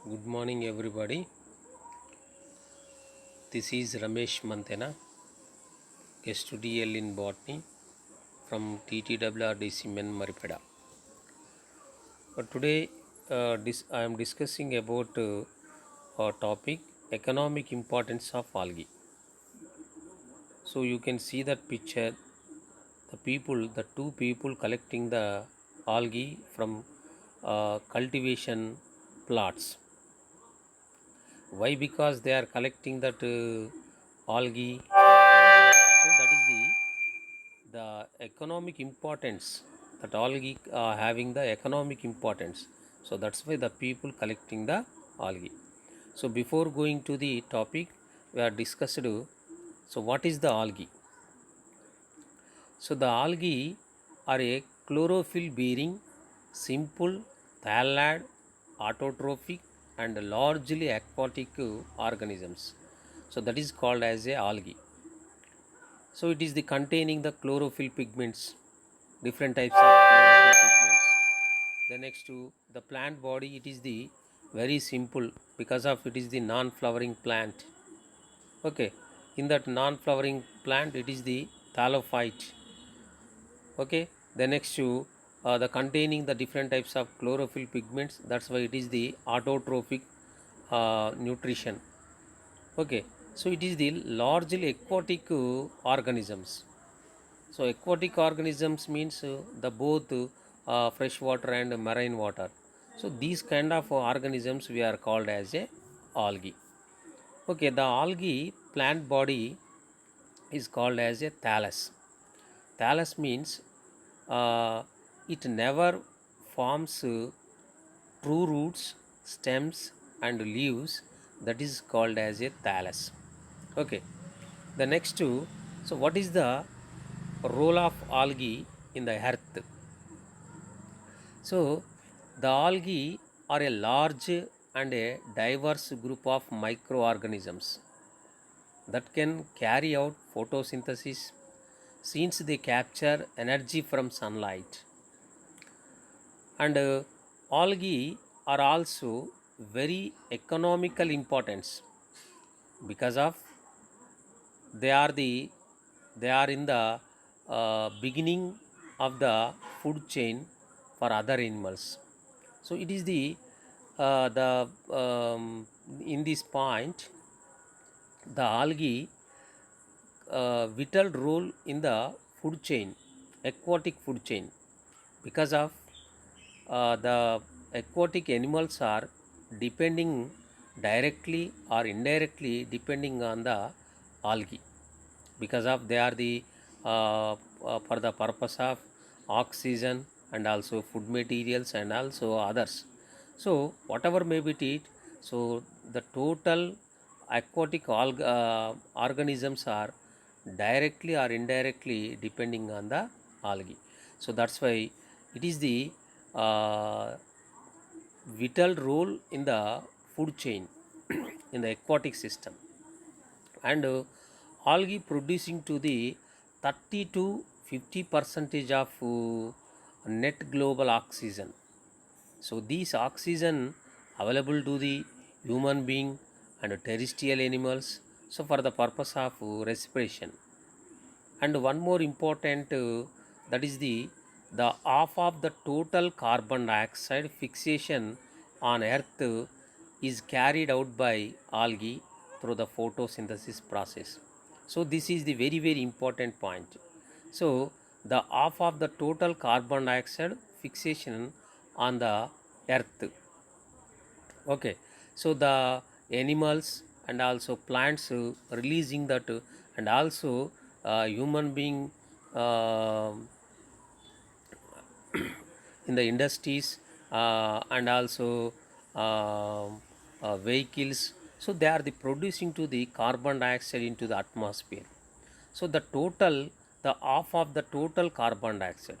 Good morning, everybody. This is Ramesh Mantena, STDL in Botany from TTWRDC Men Maripeda. Today, I am discussing about our topic economic importance of algae. So you can see that picture. The two people collecting the algae from cultivation plots. Why? Because they are collecting that algae. So that is the economic importance, that algae having the economic importance. So that's why the people collecting the algae. So before going to the topic, we are discussed. So what is the algae? So the algae are a chlorophyll bearing, simple, thalid, autotrophic and largely aquatic organisms. So that is called as a algae. So it is the containing the chlorophyll pigments, different types of chlorophyll pigments. The next to the plant body, it is the very simple because of it is the non-flowering plant. Okay, in that non-flowering plant, it is the thallophyte. Okay, the next to the containing the different types of chlorophyll pigments. That's why it is the autotrophic nutrition. Okay, so it is the largely aquatic organisms. So aquatic organisms means the both fresh water and marine water. So these kind of organisms we are called as a algae. Okay, the algae plant body is called as a thallus. Thallus means it never forms true roots, stems and leaves. That is called as a thallus. Okay, the next two. So what is the role of algae in the earth? So, the algae are a large and a diverse group of microorganisms that can carry out photosynthesis since they capture energy from sunlight. And algae are also very economical importance because of they are the they are in the beginning of the food chain for other animals. So it is the in this point the algae vital role in the food chain, aquatic food chain, because of the aquatic animals are depending directly or indirectly depending on the algae, because of they are the for the purpose of oxygen and also food materials and also others. So whatever may be it, so the total aquatic organisms are directly or indirectly depending on the algae. So that's why it is the uh, vital role in the food chain in the aquatic system. And algae producing to the 30 to 50 percentage of net global oxygen. So these oxygen available to the human being and terrestrial animals, so for the purpose of respiration. And one more important, that is the half of the total carbon dioxide fixation on earth is carried out by algae through the photosynthesis process. So this is the very important point. So the half of the total carbon dioxide fixation on the earth. Okay, so the animals and also plants releasing that, and also human being uh, in the industries and also vehicles. So they are the producing to the carbon dioxide into the atmosphere. So the total, the half of the total carbon dioxide.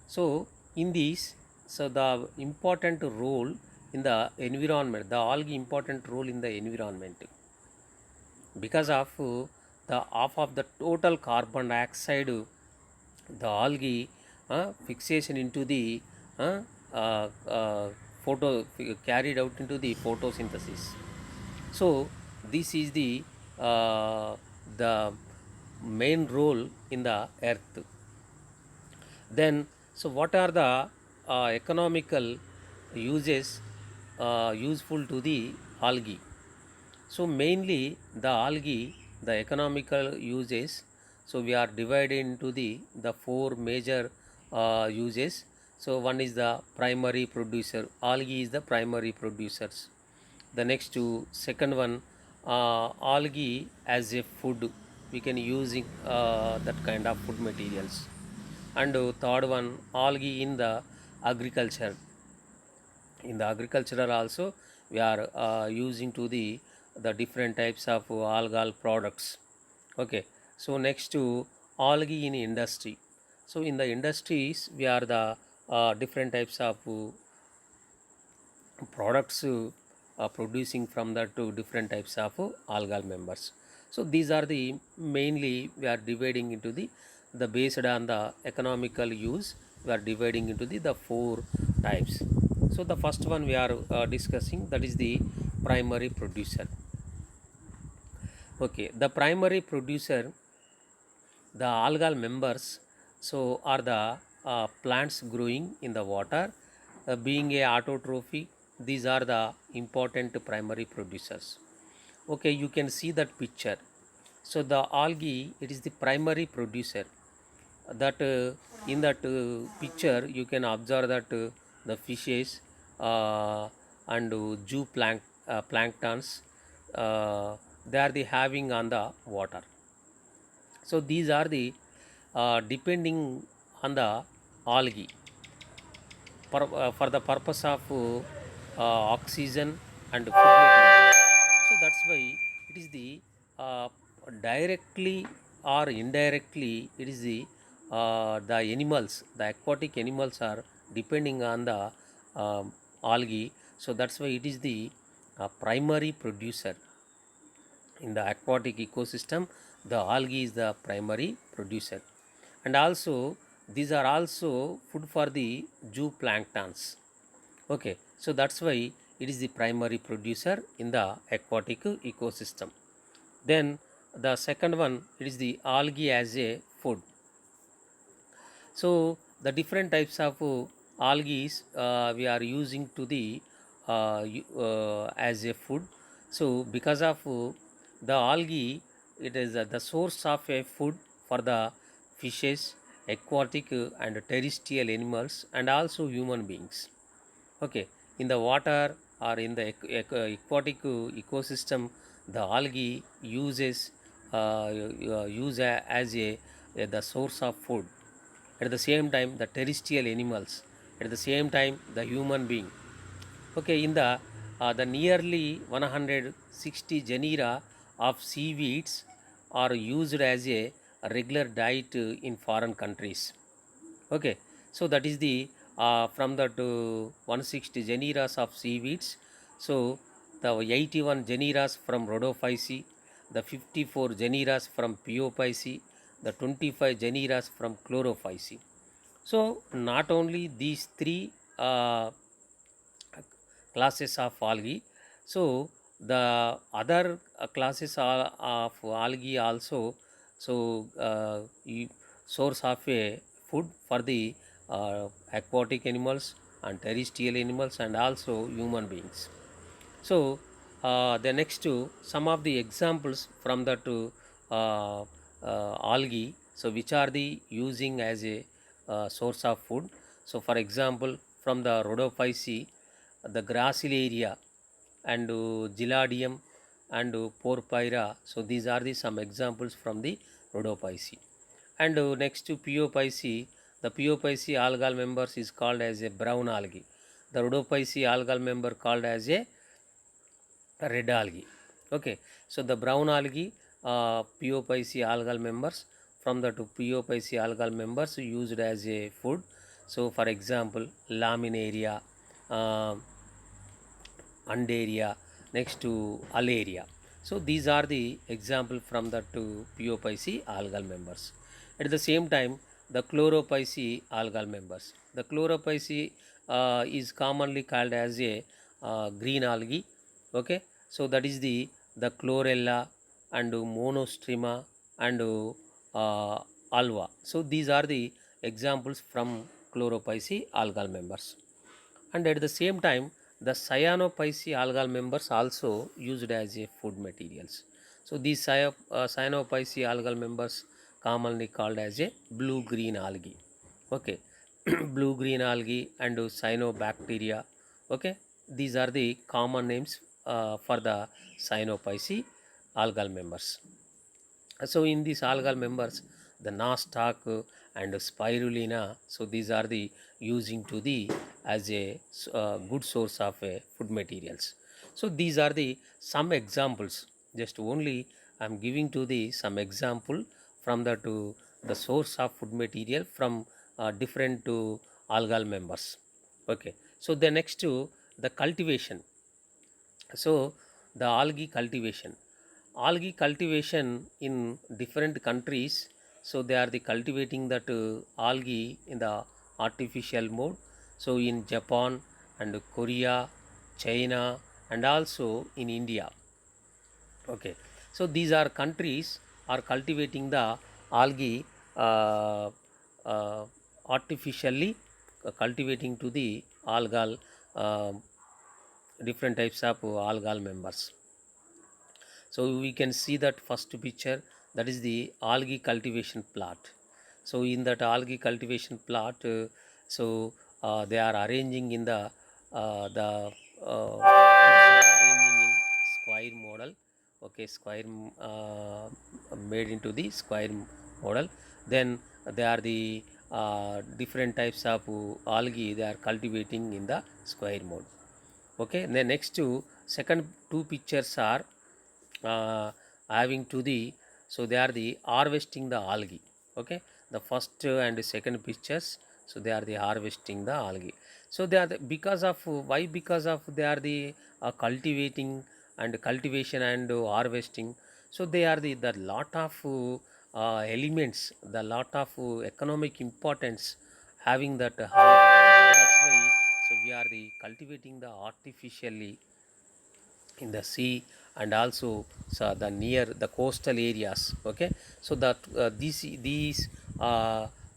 So in this, so the important role in the environment, the algae important role in the environment, because of the half of the total carbon dioxide, the algae fixation into the uh, uh, carried out into the photosynthesis. So this is the main role in the earth. Then, so what are the economical uses useful to the algae? So mainly the algae, the economical uses. So we are divided into the four major uses. So one is the primary producer. Algae is the primary producers. The next two, second one, algae as a food. We can using that kind of food materials. And third one, algae in the agriculture. In the agricultural also we are using to the different types of algal products. Okay, so next to algae in industry. So in the industries we are the different types of products producing from the two different types of algal members. So these are the mainly we are dividing into the based on the economical use, we are dividing into the four types. So the first one we are discussing, that is the primary producer. Okay, the primary producer, the algal members, so are the plants growing in the water, being a autotrophy. These are the important primary producers. Okay, you can see that picture. So the algae, it is the primary producer. That in that picture you can observe that the fishes and planktons, they are the having on the water. So these are the depending on the algae for the purpose of oxygen and food material. So that's why it is the directly or indirectly, it is the animals, the aquatic animals are depending on the algae. So that's why it is the primary producer in the aquatic ecosystem. The algae is the primary producer, and also these are also food for the zooplanktons. Okay, so that's why it is the primary producer in the aquatic ecosystem. Then the second one, it is the algae as a food. So the different types of algae we are using to the as a food. So because of the algae, it is the source of a food for the fishes, aquatic and terrestrial animals, and also human beings. Okay, in the water or in the aquatic ecosystem, the algae uses as the source of food. At the same time the terrestrial animals, at the same time the human being. Okay, in the nearly 160 genera of seaweeds are used as a regular diet in foreign countries. Okay, so that is the from the 160 genera of seaweeds. So the 81 genera from Rhodophyceae, the 54 genera from Phaeophyceae, the 25 genera from Chlorophyceae. So not only these three classes of algae, so the other classes of algae also, so source of a food for the aquatic animals and terrestrial animals and also human beings. So the next to some of the examples from that algae, so which are the using as a source of food. So for example, from the Rhodophyceae, the Gracilaria and Giladium and Porphyra. So these are the some examples from the Rhodophyceae. And next to Phaeophyceae, the Phaeophyceae algal members is called as a brown algae. The Rhodophyceae algal member called as a red algae. Okay, so the brown algae, Phaeophyceae algal members, from the Phaeophyceae algal members used as a food. So for example, Laminaria, uh, Undaria, next to Alaria. So these are the example from the two Phaeophyceae algal members. At the same time, the Chlorophyceae algal members. The Chlorophyceae is commonly called as a green algae. Okay, so that is the chlorella and monostrema and alva. So these are the examples from chlorophyceae algal members. And at the same time, the cyanophyceae algal members also used as a food materials. So these cyanophyceae algal members commonly called as a blue green algae. Okay, blue green algae and cyanobacteria. Okay, these are the common names for the cyanophyceae algal members. So in these algal members, the nostoc and spirulina, so these are the using to the as a good source of food materials. So these are the some examples, just only I'm giving to the some example from the to the source of food material from different to algal members. Okay, so the next to the cultivation. So the algae cultivation in different countries, so they are the cultivating that algae in the artificial mode. So in Japan and Korea, China, and also in India. Okay, so these are countries are cultivating the algae artificially, cultivating to the algal, uh, different types of algal members. So we can see that first picture, that is the algae cultivation plot. So in that algae cultivation plot, so they are arranging in the are arranging in square model. Okay, square, made into the square model. Then they are the different types of algae they are cultivating in the square mode. Okay, then next to second two pictures are having to the, so they are the harvesting the algae. Okay, the first and second pictures, so they are the harvesting the algae. So they are the, because of why, because of they are the cultivating and cultivation and harvesting. So they are the lot of elements, the lot of economic importance having that algae. That's why, so we are the cultivating the artificially in the sea, and also so the near the coastal areas. Okay, so that these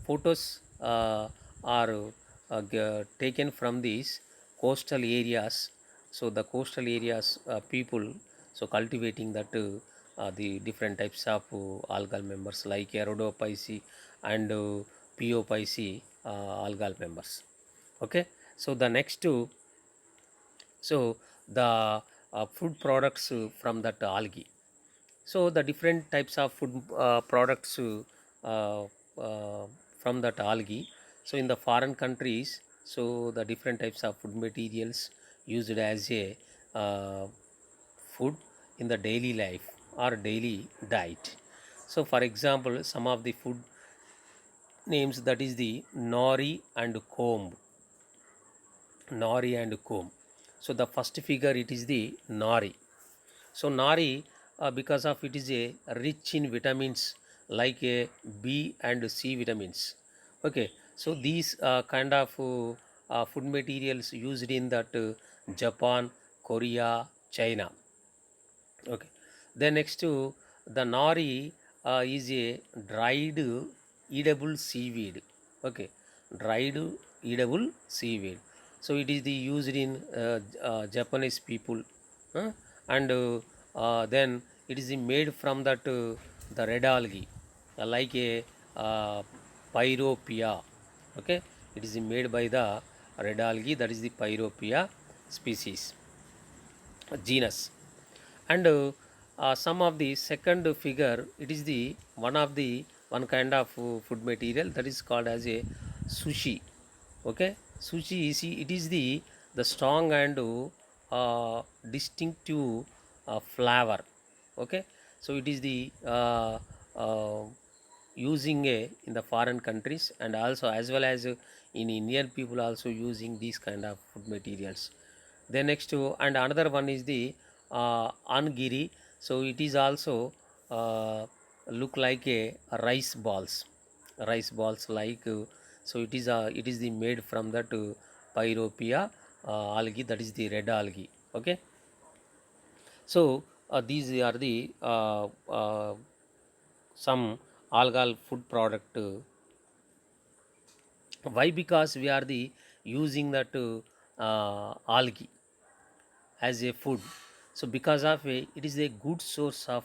photos are taken from these coastal areas. So the coastal areas people, so cultivating that the different types of algal members like Rhodophyceae and Phaeophyceae algal members. Okay, so the next two, so the food products from that algae. So the different types of food products uh, uh, from that algae. So in the foreign countries, so the different types of food materials used as a food in the daily life or daily diet. So for example, some of the food names, that is the nori and comb. Nori and comb. So the first figure, it is the nori. So nari, because of it is a rich in vitamins like a B and C vitamins. Okay, so these kind of food materials used in that Japan, Korea, China. Okay, then next to the nori is a dried edible seaweed. Okay, dried edible seaweed. So it is the used in Japanese people, and then it is made from that the red algae, like a uh, pyropia. Okay, it is made by the red algae, that is the pyropia species genus. And some of the second figure, it is the one of the one kind of food material that is called as a sushi. Okay, sushi is, it is the strong and distinctive flavor. Okay, so it is the uh, using in the foreign countries, and also as well as in Indian people also using these kind of food materials. Then next to, and another one is the angiri. So it is also look like a rice balls like so it is the made from that pyropia algae, that is the red algae. Okay, so these are the some algal food product. Why? Because we are the using that algae as a food. So because of it is a good source of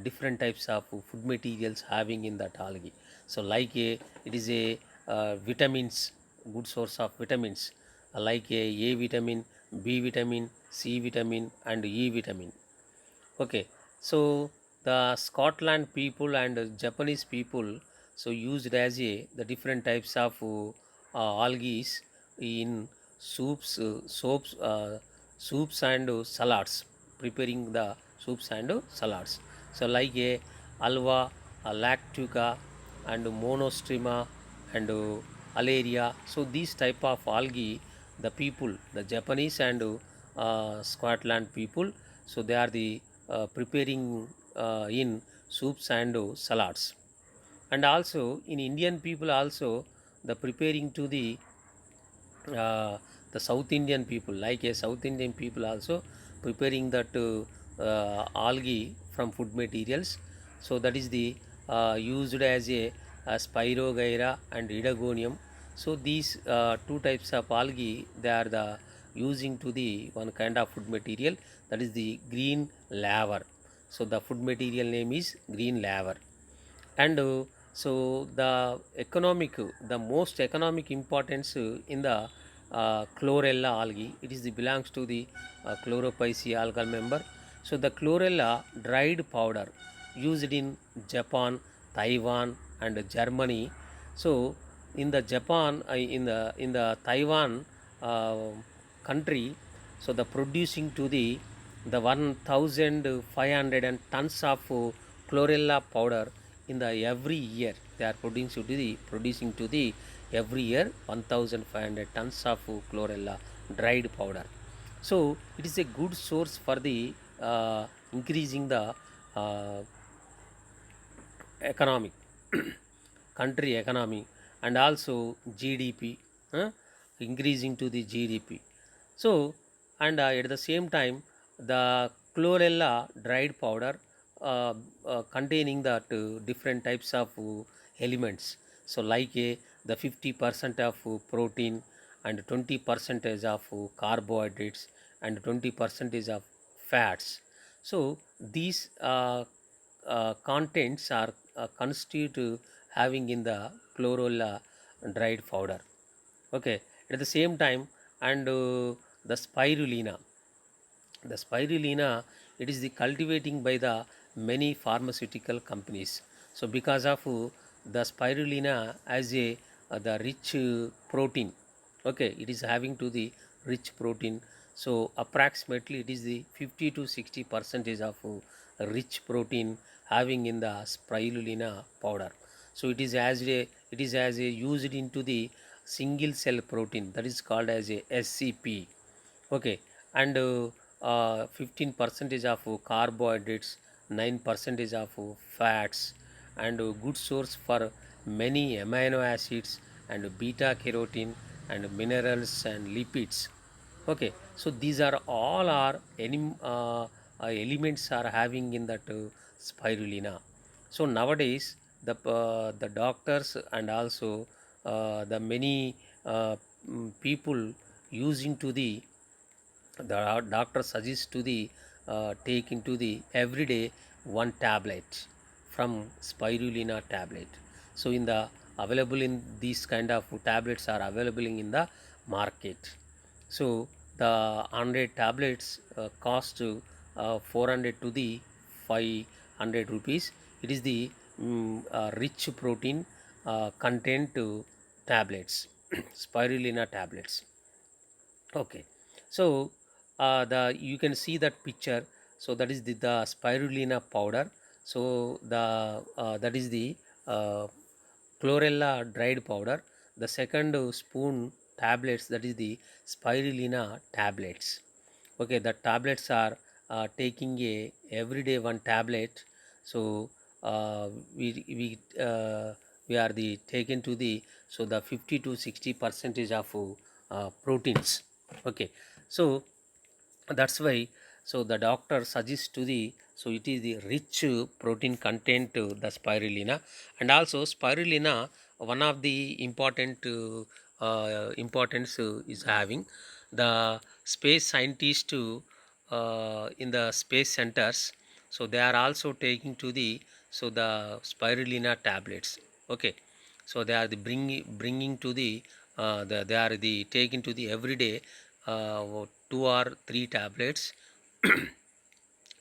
different types of food materials having in that algae. So like it is a vitamins, good source of vitamins, like a vitamin, B vitamin, C vitamin and E vitamin. Okay, so the Scotland people and Japanese people so used as a the different types of algae in soups, soups and salads, preparing the soups and salads. So like a alva, lactuca, and monostrema and alaria. So these type of algae, the people, the Japanese and Scotland people, so they are the preparing in soups and salads. And also in Indian people also the preparing to uh, the South Indian people, like a South Indian people also preparing that algae from food materials. So that is the used as a spirogyra and idagonium. So these two types of algae, they are the using to the one kind of food material, that is the green laver. So the food material name is green laver. And so the most economic importance in the chlorella algae, it is the belongs to the chlorophyceae algal member. So the chlorella dried powder used in Japan, Taiwan and Germany. So in the Japan, in the Taiwan uh, country, so the producing to the 1500 tons of chlorella powder in the every year. They are producing to the every year 1500 tons of chlorella dried powder. So it is a good source for the increasing the uh, economic country economy, and also GDP, increasing to the GDP. So and at the same time the chlorella dried powder containing that different types of elements. So like the 50% of protein and 20 percentage of carbohydrates and 20 percentage of fats. So these contents are constitute having in the chlorella dried powder. Okay, at the same time, and the spirulina, it is the cultivating by the many pharmaceutical companies. So because of the spirulina as a the rich protein. Okay, it is having to the rich protein. So approximately it is the 50 to 60 percentage of rich protein having in the spirulina powder. So it is as a used into the single cell protein, that is called as a SCP. Okay, and 15 percentage of carbohydrates, 9 percentage of fats, and good source for many amino acids and beta carotene and minerals and lipids. Okay, so these are all are elements are having in that spirulina. So nowadays the doctors and also the many people using to the doctor suggests to the take into the everyday one tablet from spirulina tablet. So in the available in these kind of tablets are available in the market. So the 100 tablets cost 400 to the 500 rupees. It is the rich protein content tablets, spirulina tablets. Okay, so the you can see that picture. So that is the spirulina powder. So the that is the uh, chlorella dried powder. The second spoon tablets, that is the spirulina tablets. Okay, the tablets are taking a everyday one tablet. So uh, we we are the taken to the, so the 50 to 60 percentage of proteins. Okay, so that's why, so the doctor suggests to the, so it is the rich protein content the spirulina. And also spirulina, one of the important importance is having the space scientists in the space centers, so they are also taking to the, so the spirulina tablets. Okay, so they are the bringing to they are the taking to the everyday 2 or 3 tablets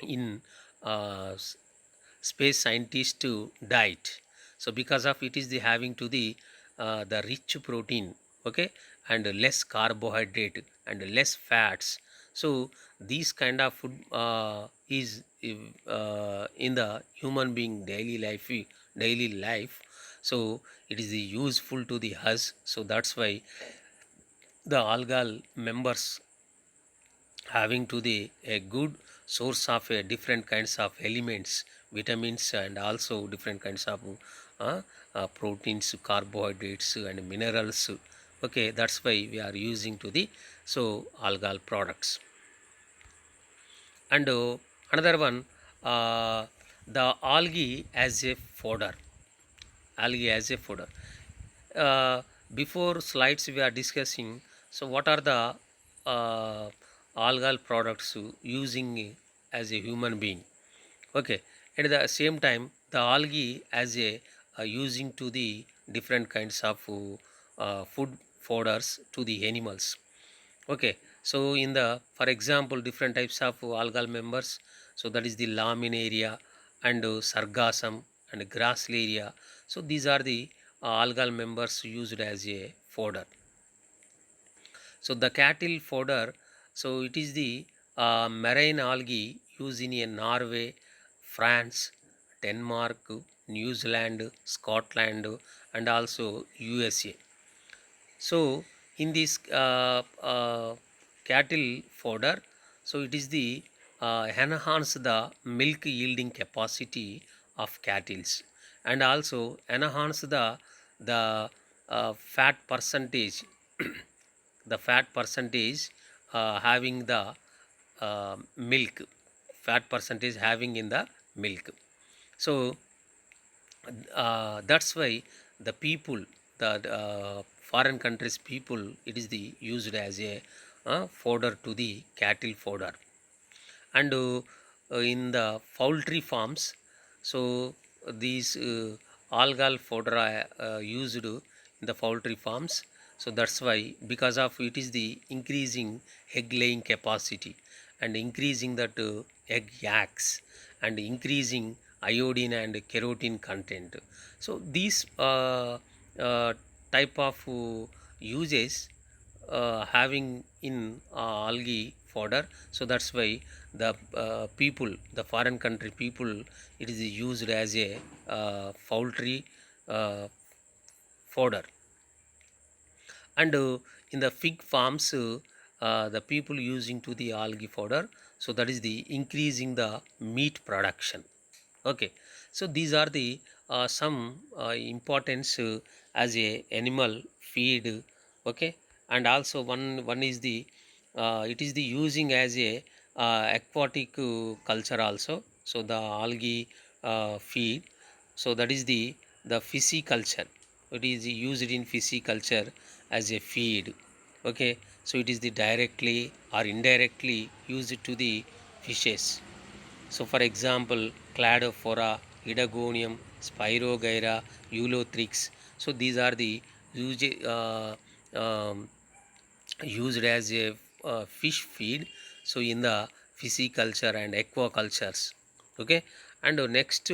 in space scientist to diet. So because of it is the having to the rich protein, okay, and less carbohydrate and less fats. So these kind of food is in the human being daily life. So it is useful to the us. So that's why the algal members having to the a good source of different kinds of elements, vitamins, and also different kinds of proteins, carbohydrates, and minerals. Okay, that's why we are using to the, so algal products. And another one, the algae as a fodder. Algae as a fodder. uh, Before slides we are discussing, so what are the uh, algal products using as a human being. Okay, at the same time the algae as a using to the different kinds of food fodders to the animals. Okay, so in the, for example, different types of algal members, so that is the laminaria and sargassum and grasslaria. So these are the algal members used as a fodder. So the cattle fodder, so it is the marine algae used in Norway, France, Denmark, New Zealand, Scotland, and also USA. So in this cattle fodder, so it is the enhance the milk yielding capacity of cattle, and also enhance the fat percentage, the fat percentage having the milk, fat percentage having in the milk. So that's why the people, the foreign countries people, it is the used as a fodder to the cattle fodder. And in the poultry farms, so these algal fodder are used in the poultry farms. So that's why, because of it is the increasing egg laying capacity and increasing that egg yolks and increasing iodine and keratin content. So these uh, type of uses having in algae fodder. So that's why the people, the foreign country people, it is used as a poultry uh, fodder. And in the fig farms, the people using to the algae fodder, so that is the increasing the meat production. Okay, so these are the some importance as a animal feed. Okay, and also one is the it is the using as a aquatic culture also. So the algae feed, so that is the pisciculture. It is used in pisciculture as a feed. Okay, so it is the directly or indirectly used to the fishes. So for example, Cladophora, Idagonium, Spirogyra, Eulothrix. So these are the um, used as a fish feed. So in the pisciculture and aquacultures. Okay, and next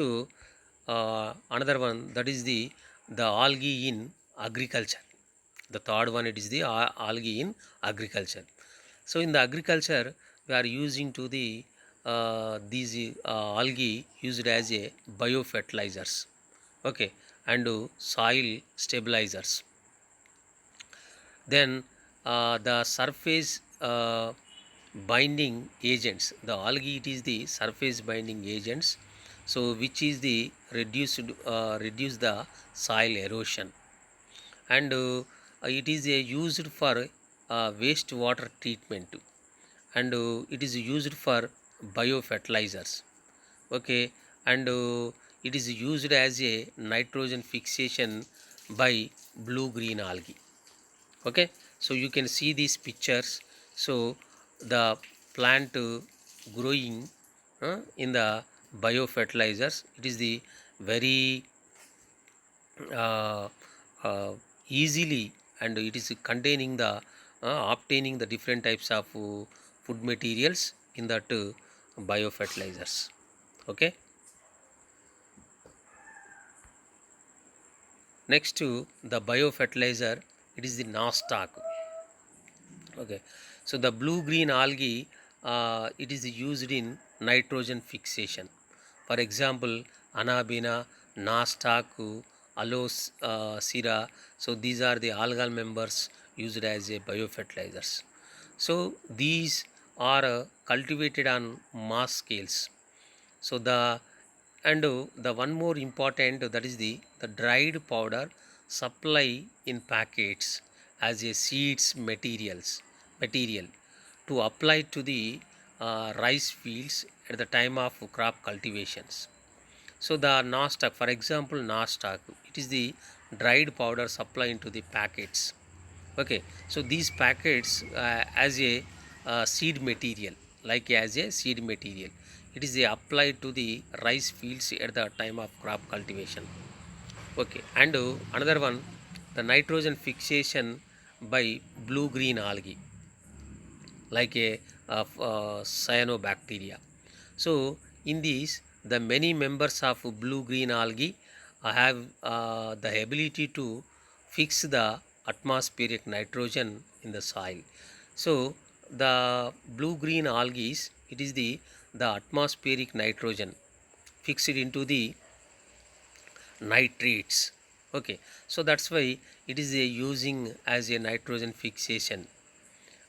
another one, that is the algae in agriculture. The third one, it is the algae in agriculture. So in the agriculture we are using to the these algae used as a biofertilizers. Okay, and soil stabilizers. Then the surface binding agents, the algae, it is the surface binding agents, so which is the reduce the soil erosion. And it is used for wastewater treatment, and it is used for biofertilizers. Okay, and it is used as a nitrogen fixation by blue green algae. Okay, so you can see these pictures. So the plant growing in the biofertilizers, it is the very uh, uh, easily, and it is containing the obtaining the different types of food materials in that biofertilizers. Okay, next to the biofertilizer, it is the nostoc. Okay, so the blue green algae, it is used in nitrogen fixation. For example, Anabina, Nastaku, Alos, Sira. So these are the algal members used as a biofertilizers. So these are cultivated on mass scales. So the one more important, that is the dried powder supply in packets as a seeds material to apply to the rice fields at the time of crop cultivations. So the nostoc, for example, nostoc, it is the dried powder supply into the packets. Okay, so these packets as a seed material, like as a seed material, it is applied to the rice fields at the time of crop cultivation. Okay, and another one, the nitrogen fixation by blue green algae, like a cyanobacteria. So in these, the many members of blue green algae have the ability to fix the atmospheric nitrogen in the soil. So the blue green algae, it is the atmospheric nitrogen fixed into the nitrates. Okay, so that's why it is a using as a nitrogen fixation.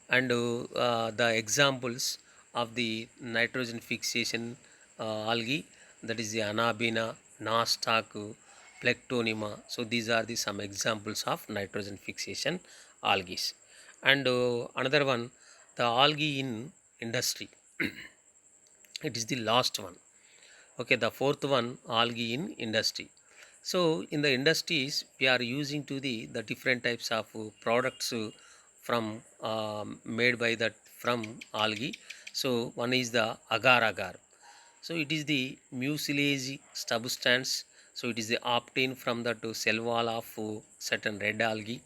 And the examples of the nitrogen fixation algae, that is the Anabina, Nostoc, Plectonema. So these are the some examples of nitrogen fixation algae. And another one, the algae in industry. It is the last one. Okay, the fourth one, algae in industry. So in the industries, we are using to the different types of products from made by that from algae. So one is the agar agar. So it is the mucilage substance. So it is the obtained from the cell wall of certain red algae.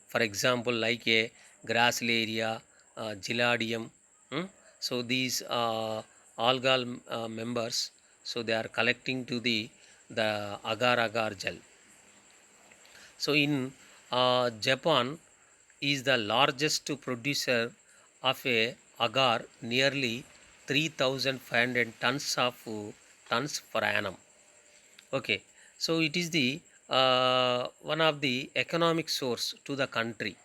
For example, like a Gracilaria, Gillardium. So these algal members, so they are collecting to the agar agar gel. So in Japan is the largest producer of a agar, nearly 3,500 tons of tons per annum. Okay, so it is the one of the economic source to the country.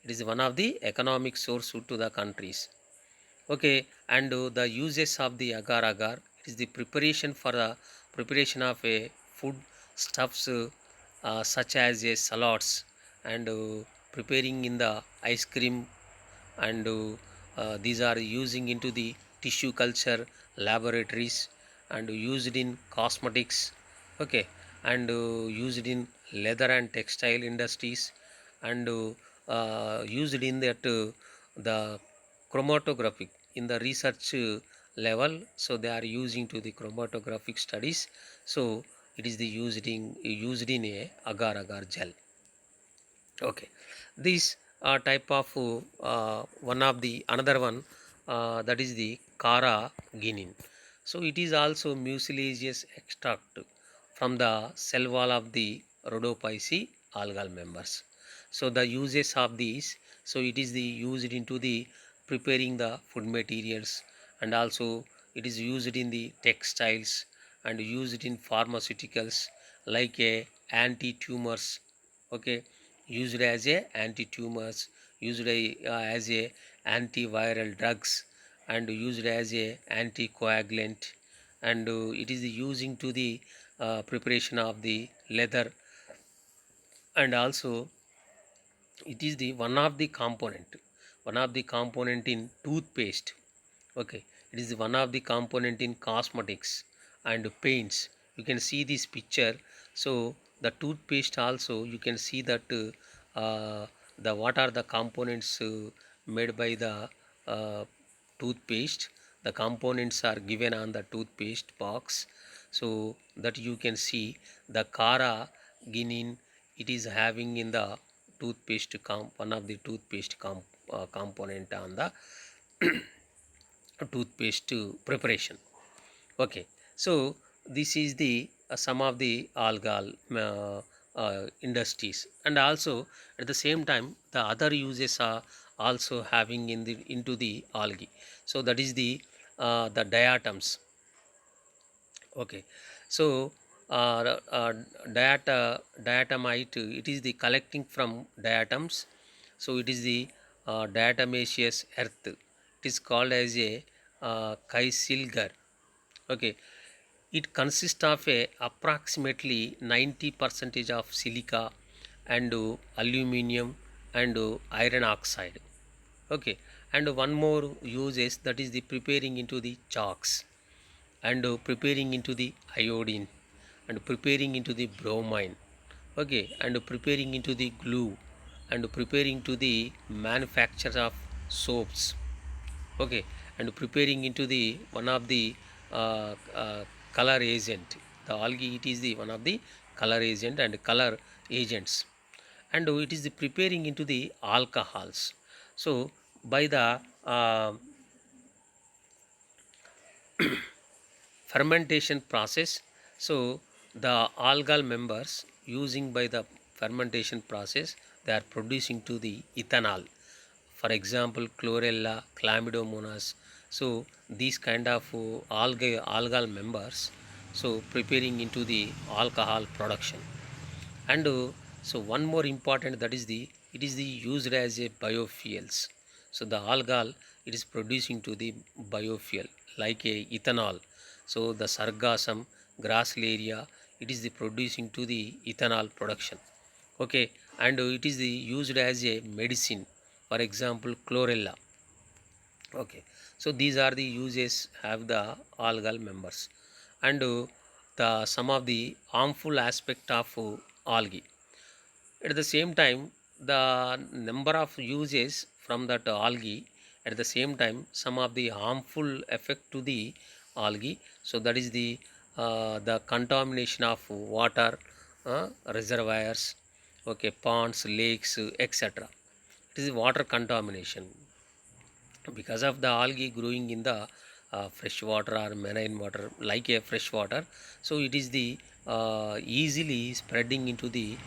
It is one of the economic source to the countries. Okay, and the uses of the agar agar, it is the preparation for the preparation of a food stuffs, such as a salads, and preparing in the ice cream, and these are using into the tissue culture laboratories, and used in cosmetics. Okay, and used in leather and textile industries, and used in that the chromatographic in the research level. So they are using to the chromatographic studies. So it is the used in a agar agar gel. Okay, this type of one of the another one, that is the Cara guinin. So it is also mucilaginous extract from the cell wall of the Rhodophyceae algal members. So the uses of these, so it is the used into the preparing the food materials, and also it is used in the textiles, and used in pharmaceuticals, like a anti-tumors. Okay, used as a anti-tumors, used as a antiviral drugs, and used as a anticoagulant, and it is using to the preparation of the leather, and also It is the one of the component in toothpaste. Okay, it is one of the component in cosmetics and paints. You can see this picture. So the toothpaste also you can see that the what are the components made by the uh, toothpaste. The components are given on the toothpaste box, so that you can see the cara guinin it is having in the toothpaste one of the toothpaste component on the toothpaste preparation. Okay, so this is the some of the algal industries, and also at the same time the other uses are also having in the into the algae. So that is the diatoms. Okay, so diatomite, it is the collecting from diatoms. So it is the diatomaceous earth. It is called as a kaisilgar. Okay, it consists of a approximately 90 percentage of silica and aluminum and iron oxide. Okay, and one more uses, that is the preparing into the chalks, and preparing into the iodine, and preparing into the bromine. Okay, and preparing into the glue, and preparing to the manufacture of soaps. Okay, and preparing into the one of the color agent. The algae, it is the one of the color agent and color agents, and it is the preparing into the alcohols. So by the uh, fermentation process, so the algal members using by the fermentation process, they are producing to the ethanol. For example, chlorella, chlamydomonas. So these kind of algal members, so preparing into the alcohol production. And so one more important, that is the, it is the used as a biofuels. So the algal, it is producing to the biofuel like a ethanol. So the sargassum, gracilaria, it is the producing to the ethanol production. Okay, and it is the used as a medicine, for example chlorella. Okay, so these are the uses have the algal members. And the some of the harmful aspect of algae. At the same time, the number of uses from that algae, at the same time some of the harmful effect to the algae. So that is the contamination of water, reservoirs, okay, ponds, lakes, etc. It is water contamination because of the algae growing in the fresh water or marine water like a fresh water. So it is the easily spreading into the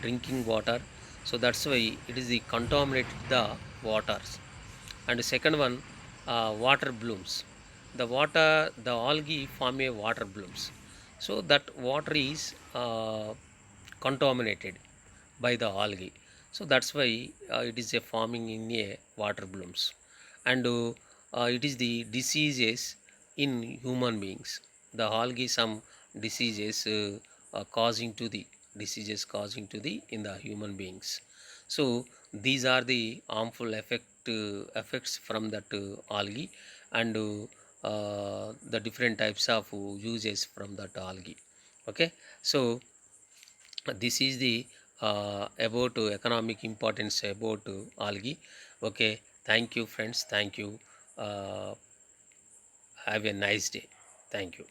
drinking water. So that's why it is the contaminated the waters. And the second one, water blooms. The algae form a water blooms. So that water is contaminated by the algae. So that's why it is a forming in a water blooms. And it is the diseases in human beings. The algae some diseases causing to the diseases causing to the in the human beings. So these are the harmful effects from that algae. And the different types of uses from that algae. Okay, so this is the about economic importance about algae. Okay, thank you friends, thank you. uh, have a nice day. Thank you.